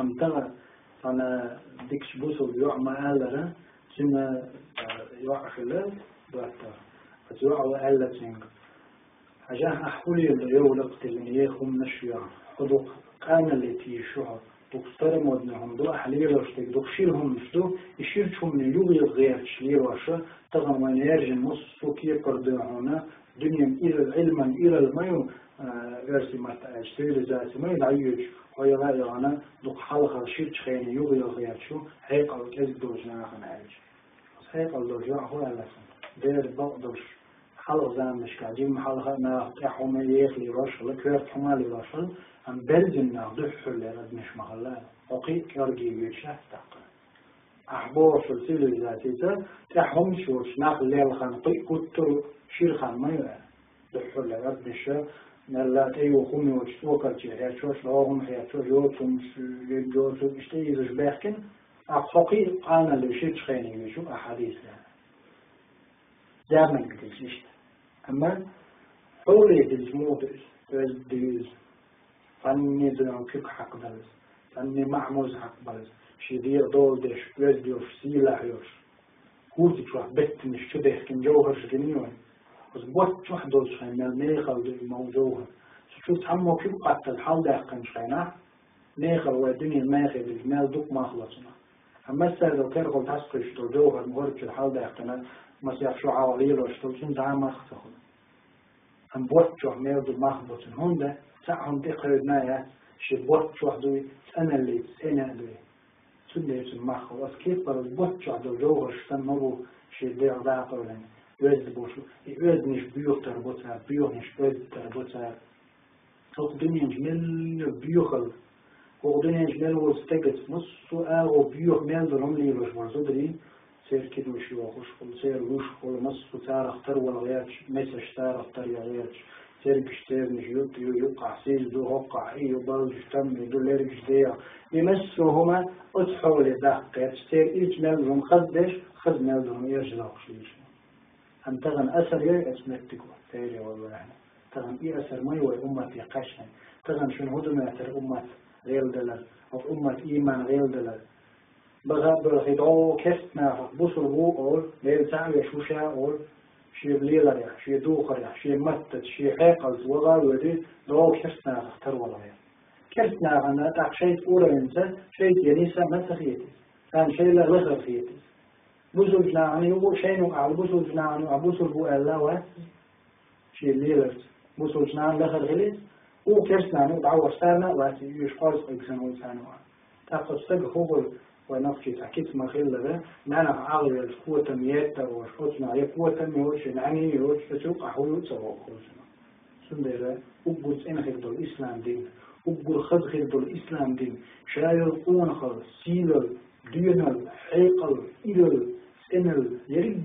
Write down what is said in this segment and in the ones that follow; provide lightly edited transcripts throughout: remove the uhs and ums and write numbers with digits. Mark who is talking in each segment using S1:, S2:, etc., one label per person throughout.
S1: أم ترى أنا ديكش بوسو يوع ما ألرا سنة يوع خلال دوتا فتوع وألا تنج عشان أحولي اللي يولق تلمية خم نشيا خدو كان اللي تيشوها دكتور مدنهم دو أحليل وشتك دكشيرهم مشدو يشيرشهم من يوغي غير شلي واشا تغن من يرجن مصو كي قردوهنا دنيا إلى العلم إلى المايو versi matta civilizatie ما يدعيش ويغير أنا دق حلقة شيء تخيني يوغي الغير شو هيك أو كذب دوجنا خنا عايش هيك أو دوجنا هو لازم دير بقدرش حلقة زمان مش قاعدين حلقة ما تحوم يخلي رشل كيف حمالي رشل أم بلدنا ضح اللي رد مش محلا أقي كرجي يشاف تقل أحبور في السيفيليزاتية تحوم شوش ناقل ليل خان طي كتر شير خان ما يوه ضح اللي رد مش نلا تيو خمي وشتوكر تيجي شوش لهم هي شوش يوتهم يجوزوا يشتري رجباكن أقصقي أنا اللي شيء خيني يشوف أحاديث زمان كتير أما حولي بالجمود تزديز فني زمان كيك حق بلز فني معموز حق بلز شدير دول دش وزديوش سيلا يوش كورتي تروح بيت مش شبه كن جوهر شجنيون بس بوت شو حدود شين النيخل الموجوه شو تحمو كيف قتل الحال ده كان شينا نيخل والدنيا ما يخل الجمال دوك ما خلصنا أما السر لو كان قلت هسقي شو جوهر مغرب الحال ده كان ما سيف شو عواليل وشتو شن زعما ما خسخن أم بوت شو عمير دو ما خلصن هون ده ساعهم تقريبنا يا شي بوت شو حدوي أنا اللي أنا اللي سنة ما خلص كيف بس بوت شو عدو جوهر شتن مرو شي دير ذاك ولا يوز بوشو يوز نش بيوخ تربطها بيوخ نش يوز تربطها فوق دنيا جمل بيوخل فوق دنيا جمل واستجد نص أو بيوخ مال درهم لي وش مرزودري سير كده وش يوخش كل سير وش كل نص وتار اختار ولا غيرش مسا اشتار اختار يا غيرش سير بيشتر نش يوقع سير دو وقع اي وبرج تم دو ليرج ديا يمسوا هما ادخلوا لدقة سير ايش مال درهم خدش خد مال درهم يرجع وخشيش أن تغن أثر يا أسمتك تيري والله تغن إيه أثر ما يوي أمة يقشن تغن شنو هدو ما أثر أمة غير دلال أو أمة إيمان غير دلال بغاب بالخيطو كستنا بصر بو أول ليل ساعة شوشة أول شي بليلة يا شي دوخر يا شي متت شي حيقل وغال ودي دو كستنا اختر والله كستنا أنا تاق شيء أولى إنسان شيء ينيسا ما تخيتي كان شيء لا غير خيتي بوسول جناعني هو شيء نقع بوسول جناعني أبوسول هو الله واحد شيء ليلة بوسول جناعني لخر غليز هو كرسنا نقع وستانا واحد يشقارس إكسان وإنسان واحد تأخذ سق خوفل ونفكي تحكيت ما خير لذا نانا عاغل القوة ميتا وشخصنا هي قوة ميوش نعني يوش تسوق أحول سواء خوشنا سندرة أبوز إن خير دول الإسلام دين أبوز خد خير دول الإسلام دين شايل قوان خل سيلل دينل حيقل إلل إنل يريد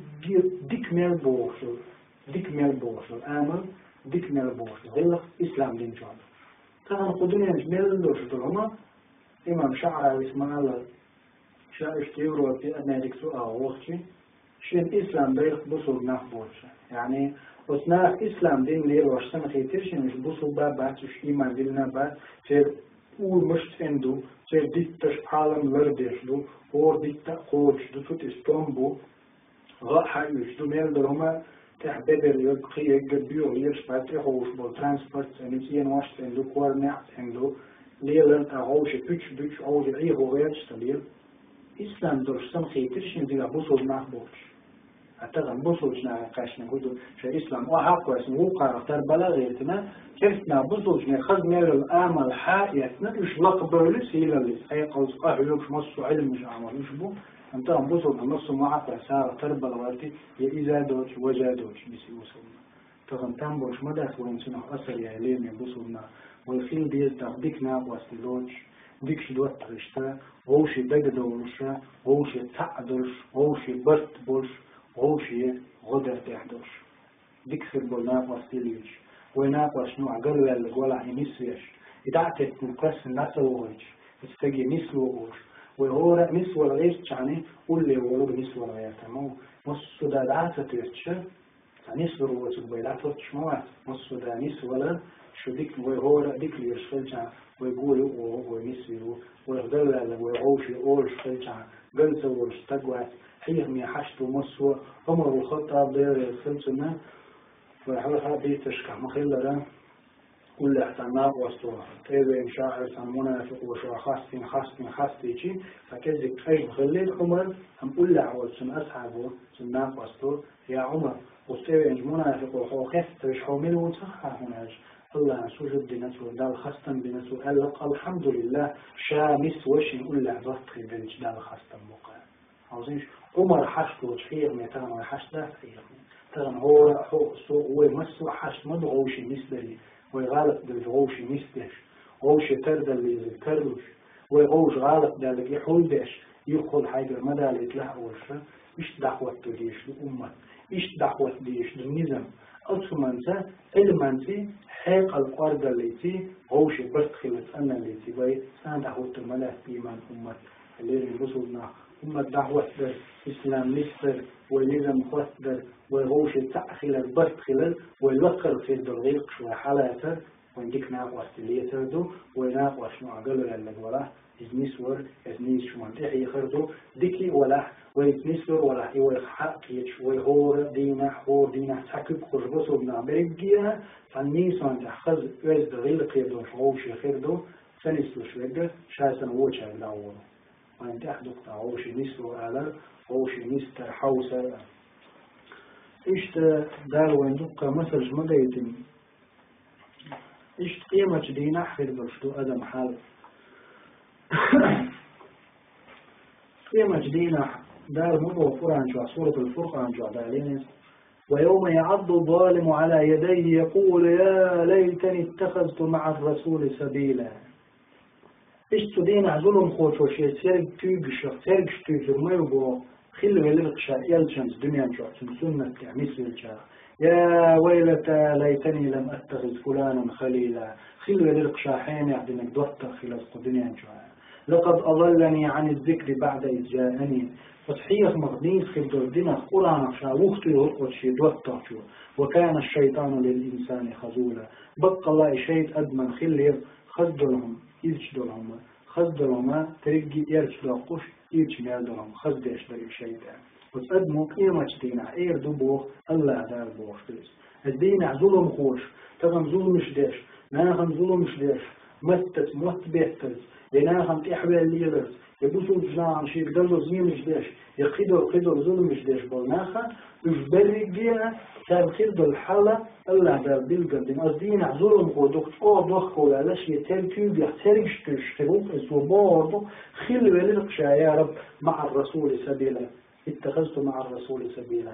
S1: ديك مال بوشل آمل ديك مال بوشل هلا إسلام دين شعب كان قدنا جمال لوش دلهما إمام شعر اسمه الله شايف تيورو في أمريكا سؤال وقتي شين إسلام بيخ بوصل نخبوش يعني وسنا إسلام دين ليه واشتم خيترش مش بوصل باب شو إيمان ديننا باب في أول مش عنده في ديت عالم لردش دو اور ديت قوش دو توت إسطنبول راح يشتو ميل درهما تحبيبر يبقي يجبيو يرشفات يخوش بالترانسبورت سنتين واشت عنده كورنعت عنده ليلن أغوش بيتش أوش عيه وغيرش تليل إسلام درشتم خيترش ندير بوصل نخبوش أتغن بوصل ناقاش نقول شو إسلام وحق واسمه قرار بلاغتنا كيفنا بوصل خذ ميل الآمل حائيتنا إيش لقبل سيلا اللي أيقظ أهلك مص علم مش عمل مش بو أنت بوصل النص معك سار تربل وارتي إذا دوش وجادوش بيسي وصلنا تغن تنبوش مدى ورنسنا أثر يا لين بوصلنا والخيل بيز دقديكنا واستلوش ديكش دوت رشتا غوشي دقدولشا غوشي تعدلش غوشي برت بولش غوشي غدر تحدوش ديكسر بولناق واستليش ويناق وشنو عقلوا يالك ولا ينسيش إدعتك نقص الناس وغيش استجي مثله وغيش وهو نس ولا غير يعني قول لي ولو نس ولا غير تمام نص ده دعسة ترتشة نس ولا تبغى لا ترتش موات نص ده نس ولا شو ديك وهو ديك اللي يشتغل ويقول ونسي ويغدل ويعوش أولش خلجع قلت ورشتقوات حيهم يحشت ومسوى عمر الخطاب دير خلصنا ويحاول بيتشكح مخلة كل احتمال وصوها كذا إن شاء منافق وشو خاصتي شيء فكذا أي مخلد عمر هم كل عوض سن أصحابه سن وصوه يا عمر وستوي إن منافق وحو خفت مش حومل وتصحى هناش الله سوجد بنسوه دال خاصة بنسوه قال الحمد لله شامس وش يقول له ضغط بنش دال خاصة مقام عاوزينش عمر حشت وتحير ميتان وحشت لا تحير تغن هو سوق ومسو حشت مدغوش مثلي ويغالط بالغوش مثلش غوش ترد اللي يذكرلوش وغوش غالط دالك يحول داش يدخل حاجة مدى ليتلها وشة إيش دعوة ديش لأمة إيش دعوة ديش للنظام أصلا المنسي حق القرد اللي تي غوش بستخلت أنا اللي تي باي سان دعوة الملاك بيمان أمة اللي رسولنا أمة دعوة در إسلام نستر ونظام خسدر وغوش تأخيل بستخلت والوكر في الدرغيق شو حالاتر ونديك ناقوش تليتر دو وناقوش نعقل لك ولا إزنيسور إزنيس شو منتهي خردو ديكي ولا ويتنسور ولا يحق ويهور دينا سكب خربصو بنعبرجيها فالنيسان تحخذ ويز دغيل قيدو شعوش خردو سنسلو شوية شاسن ووشا بلاورو وانت أحدق تعوش نسلو على ووش نستر حوسا إيش دار وين دقة مسج مديتم إيش قيمة دينا خردو شتو أدم حال قيمة دينا دار مبو قرآن شو سورة الفرقان شو دارين ويوم يعض الظالم على يديه يقول يا ليتني اتخذت مع الرسول سبيلا إيش تدينا ظلم خوش وشي ترق تيجر ما يبغى خلوا يلقشا يلشمس دنيا شو سنة مثل يا ويلتا ليتني لم أتخذ فلانا خليلا خلوا يلقشا حين يعدنك دوتر خلاص دنيا شو لقد أضلني عن الذكر بعد إذ جاءني فصحيح مغنيس خلدو الدين قرآن شاوخت يهرقل شي دوتر وكان الشيطان للإنسان خذولا بقى الله شيء أدمن خلير خذلهم يرشدلهم خذلهم ترقي يرشدلقش يرشدلهم خذش در الشيطان وتقدموا قيمة دينا اير دبوخ الله دار بوخ الدين ظلم خوش تغم ظلمش داش ناغم ظلمش داش مت بيتز يناغم تحوال ليلس يبوسوا جنان شيء قدروا زيمش داش يقدر ظلمش داش بالناخا يجبرك بيها تابخير الحالة الله دار بالقدم الدين ظلم خودك او دوخ ولا لاش يتركوا بيحترقش تشتروك اسوبارdo خلوا للقشا يا رب مع الرسول سبيلا اتخذت مع الرسول سبيلا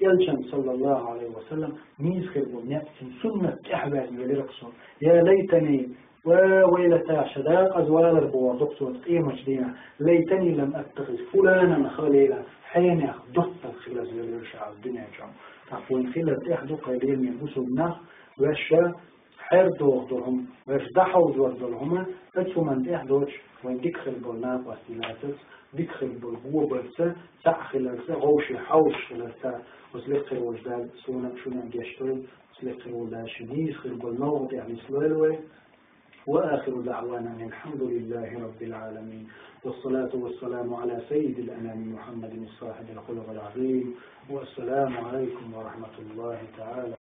S1: يلشن صلى الله عليه وسلم ميسخر ونأتي سنة أحباب يلرقصر يا ليتني ويلتا شداق أزوال البوار دكتور قيمة دينا ليتني لم أتخذ فلانا خليلا حين يخدط الخلاص يلرشع الدنيا جام تقوين خلال إحدو قيلين يبوسوا الناس ويشا حردوا أخدرهم ويشدحوا زوردرهم أتسو من إحدوش وين ديكخل بالناس واستيلاتس ديكخل بالقوة برسا تأخل السا غوشي حوش خلالسا وسلقر وجدال سونا شونا جاشتوين سلقر ولا شنيس خل بالنوض يعني سلويلوي وآخر دعوانا الحمد لله رب العالمين والصلاة والسلام على سيد الأنام محمد الصاحب الخلق العظيم والسلام عليكم ورحمة الله تعالى